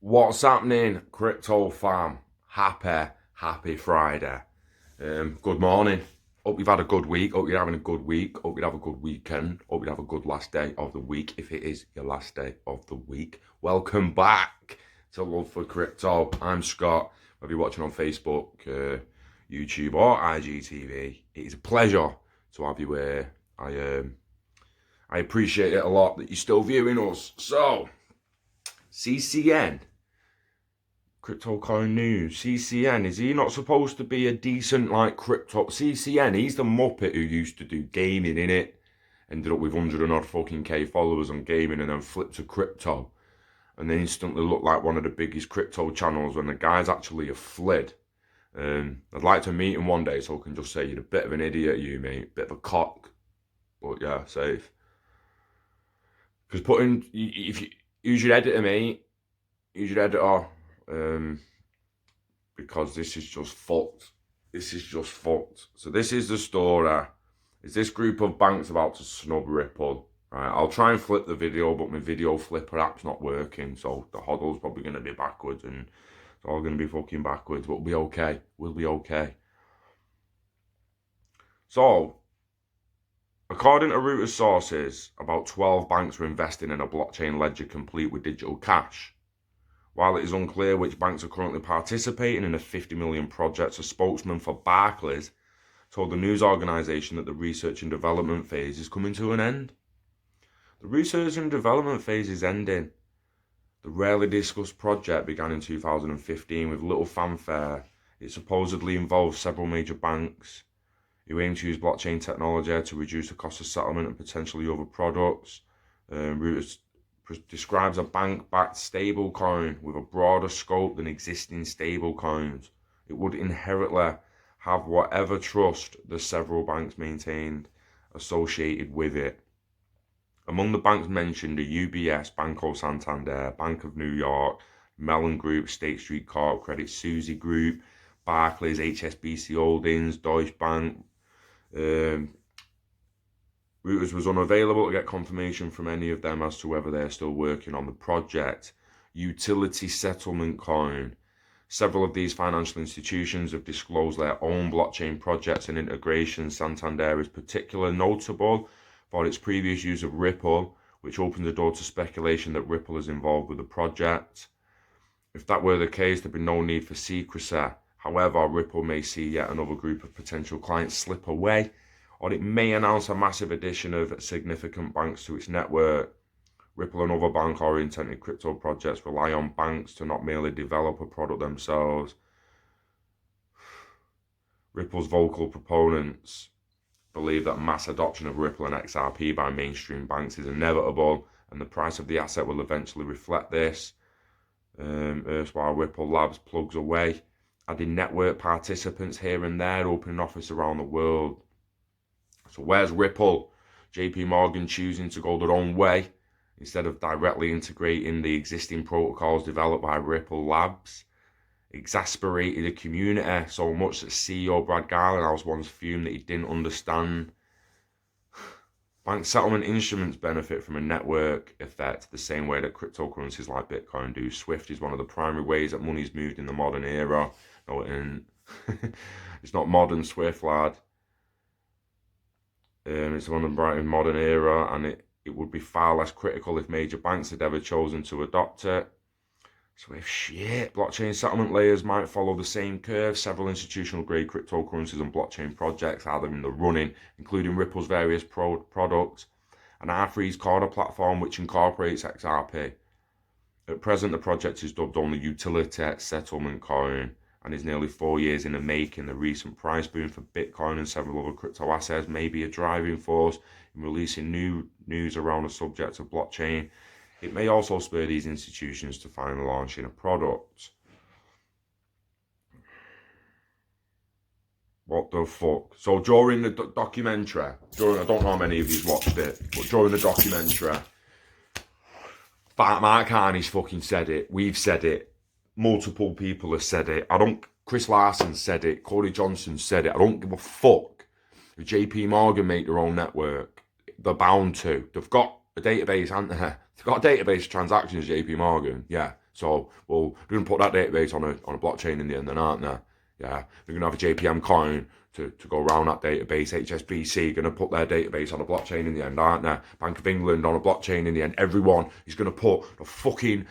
What's happening, crypto fam? Happy Friday. Good morning. Hope you've had a good week. Hope you're having a good week. Hope you have a good weekend. Hope you have a good last day of the week, if it is your last day of the week. Welcome back to Love for Crypto. I'm Scott. Whether you're watching on Facebook, YouTube, or IGTV, it is a pleasure to have you here. I appreciate it a lot that you're still viewing us. So, CCN. Crypto coin news. CCN, is he not supposed to be a decent, crypto? CCN, he's the Muppet who used to do gaming, innit? Ended up with 100 and odd fucking K followers on gaming and then flipped to crypto. And then instantly looked like one of the biggest crypto channels when the guy's actually a flid. I'd like to meet him one day so I can just say, you're a bit of an idiot, you, mate. Bit of a cock. But yeah, safe. Because use your editor, mate. Use your editor. Because this is just fucked. This is just fucked. So this is the story. Is this group of banks about to snub Ripple? Right, I'll try and flip the video, but my video flipper app's not working, so the hodl's probably going to be backwards, and it's all going to be fucking backwards, but we'll be okay. We'll be okay. So, according to Reuters sources, about 12 banks were investing in a blockchain ledger complete with digital cash. While it is unclear which banks are currently participating in a 50 million project, a spokesman for Barclays told the news organisation that the research and development phase is coming to an end. The research and development phase is ending. The rarely discussed project began in 2015 with little fanfare. It supposedly involves several major banks who aim to use blockchain technology to reduce the cost of settlement and potentially other products. Reuters describes a bank-backed stablecoin with a broader scope than existing stablecoins. It would inherently have whatever trust the several banks maintained associated with it. Among the banks mentioned are UBS, Banco Santander, Bank of New York, Mellon Group, State Street Corp, Credit Suisse Group, Barclays, HSBC Holdings, Deutsche Bank. Reuters was unavailable to get confirmation from any of them as to whether they're still working on the project. Utility settlement coin. Several of these financial institutions have disclosed their own blockchain projects and integrations. Santander is particularly notable for its previous use of Ripple, which opened the door to speculation that Ripple is involved with the project. If that were the case, there'd be no need for secrecy. However, Ripple may see yet another group of potential clients slip away, or it may announce a massive addition of significant banks to its network. Ripple and other bank-oriented crypto projects rely on banks to not merely develop a product themselves. Ripple's vocal proponents believe that mass adoption of Ripple and XRP by mainstream banks is inevitable, and the price of the asset will eventually reflect this. Erstwhile Ripple Labs plugs away, adding network participants here and there, opening office around the world. So where's Ripple? JP Morgan choosing to go their own way instead of directly integrating the existing protocols developed by Ripple Labs. Exasperated the community so much that CEO Brad Garlinghouse once fumed that he didn't understand. Bank settlement instruments benefit from a network effect the same way that cryptocurrencies like Bitcoin do. SWIFT is one of the primary ways that money's moved in the modern era. No, it isn't. It's not modern SWIFT, lad. It's one of the bright modern era, and it would be far less critical if major banks had ever chosen to adopt it. So if blockchain settlement layers might follow the same curve, several institutional-grade cryptocurrencies and blockchain projects are in the running, including Ripple's various products, and R3's Corda platform, which incorporates XRP. At present, the project is dubbed only Utility Settlement Coin, and is nearly 4 years in the making. The recent price boom for Bitcoin and several other crypto assets may be a driving force in releasing new news around the subject of blockchain. It may also spur these institutions to finally launching a product. What the fuck? So during the documentary, I don't know how many of you watched it, but during the documentary, Mark Carney's fucking said it. We've said it. Multiple people have said it. Chris Larson said it. Corey Johnson said it. I don't give a fuck if JP Morgan make their own network. They're bound to. They've got a database, haven't they? They've got a database of transactions, JP Morgan. Yeah, So, well, they're going to put that database on a blockchain in the end then, aren't they? Yeah, they're going to have a JPM coin to go around that database. HSBC going to put their database on a blockchain in the end, aren't they? Bank of England on a blockchain in the end. Everyone is going to put the fucking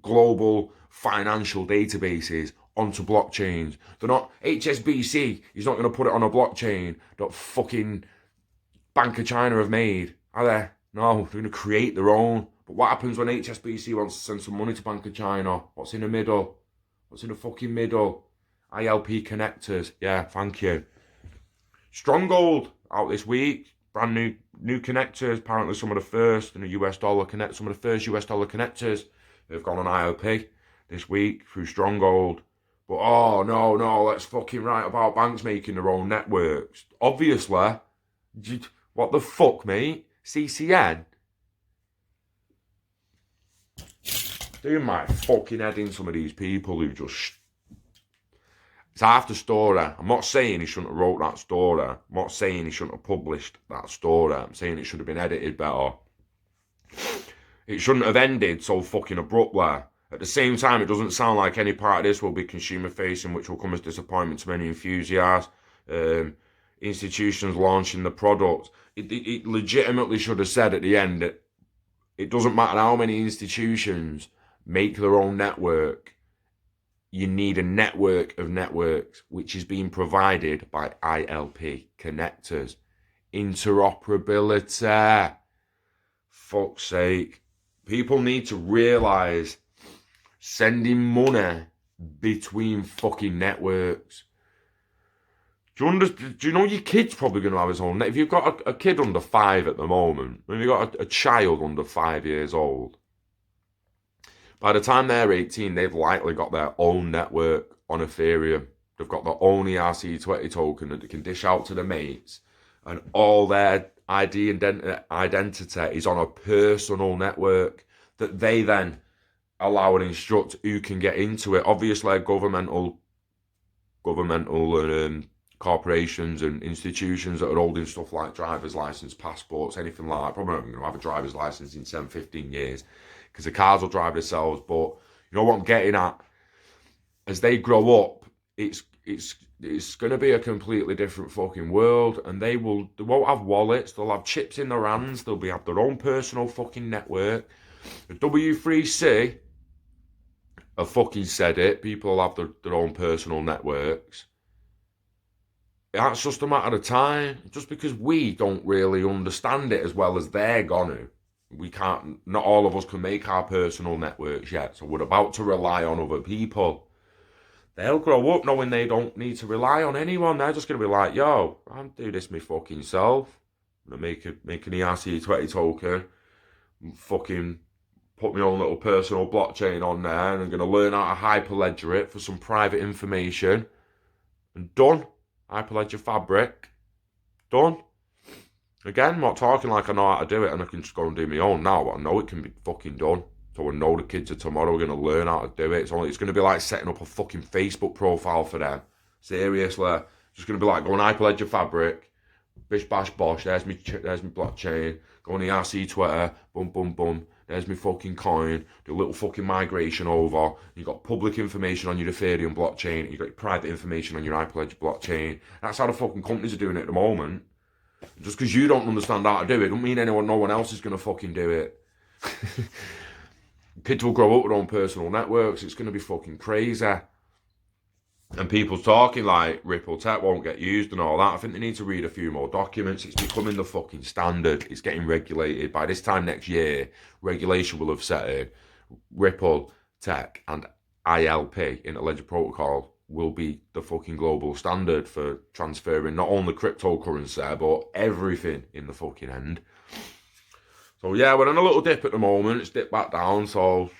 global financial databases onto blockchains. They're not, HSBC is not going to put it on a blockchain that fucking Bank of China have made, are they? No, they're going to create their own. But what happens when HSBC wants to send some money to Bank of China? What's in the middle? What's in the fucking middle? ILP connectors. Yeah, thank you. Stronghold out this week. Brand new connectors. Apparently some of the first in the US dollar connect. Some of the first US dollar connectors have gone on ILP this week through Stronghold. But oh no, let's fucking write about banks making their own networks. Obviously, what the fuck, mate? CCN? Doing my fucking head in, some of these people who just... It's half the story. I'm not saying he shouldn't have wrote that story. I'm not saying he shouldn't have published that story. I'm saying it should have been edited better. It shouldn't have ended so fucking abruptly. At the same time, it doesn't sound like any part of this will be consumer-facing, which will come as disappointment to many enthusiasts. Institutions launching the product. It legitimately should have said at the end that it doesn't matter how many institutions make their own network. You need a network of networks, which is being provided by ILP connectors. Interoperability. Fuck's sake. People need to realise sending money between fucking networks. Do you know your kid's probably going to have his own net? If you've got a kid under 5 at the moment, if you've got a child under 5 years old, by the time they're 18, they've likely got their own network on Ethereum. They've got their own ERC20 token that they can dish out to their mates, and all their identity is on a personal network that they then allow and instruct who can get into it. Obviously, governmental corporations and institutions that are holding stuff like driver's license, passports, anything like that. Probably not going to have a driver's license in 10, 15 years because the cars will drive themselves. But you know what I'm getting at? As they grow up, it's going to be a completely different fucking world, and they won't have wallets. They'll have chips in their hands. They'll have their own personal fucking network. The W3C have fucking said it. People will have their own personal networks. That's just a matter of time. Just because we don't really understand it as well as they're gonna. We can't, not all of us can make our personal networks yet. So we're about to rely on other people. They'll grow up knowing they don't need to rely on anyone. They're just going to be like, yo, I'll do this my fucking self. I'm going to make an ERC20 token. Fucking put my own little personal blockchain on there. And I'm going to learn how to hyperledger it for some private information. And done. Hyperledger fabric. Done. Again, I'm not talking like I know how to do it and I can just go and do my own now. But I know it can be fucking done. So I know the kids of tomorrow are going to learn how to do it. It's going to be like setting up a fucking Facebook profile for them. Seriously. It's just going to be like going Hyperledger Fabric, bish bash bosh, there's my blockchain, go on the RC Twitter, boom, boom, boom, there's my fucking coin, do a little fucking migration over, you've got public information on your Ethereum blockchain, you've got your private information on your Hyperledger blockchain. That's how the fucking companies are doing it at the moment. Just because you don't understand how to do it, don't mean no one else is going to fucking do it. Kids will grow up with their own personal networks. It's going to be fucking crazy. And people's talking like Ripple Tech won't get used and all that. I think they need to read a few more documents. It's becoming the fucking standard. It's getting regulated. By this time next year, regulation will have set in. Ripple Tech and ILP, Interledger Protocol, will be the fucking global standard for transferring not only cryptocurrency, but everything in the fucking end. So yeah, we're on a little dip at the moment. It's dipped back down, so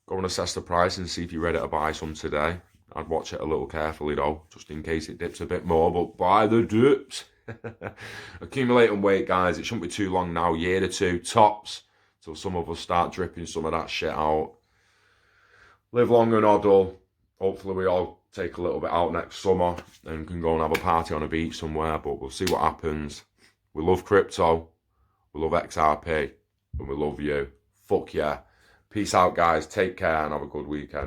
go and assess the price and see if you're ready to buy some today. I'd watch it a little carefully though, just in case it dips a bit more, but buy the dips. Accumulate and wait, guys. It shouldn't be too long now, year or two, tops, till some of us start dripping some of that shit out. Live long and hodl. Hopefully we all take a little bit out next summer and can go and have a party on a beach somewhere, but we'll see what happens. We love crypto. We love XRP, and we love you. Fuck yeah. Peace out, guys. Take care and have a good weekend.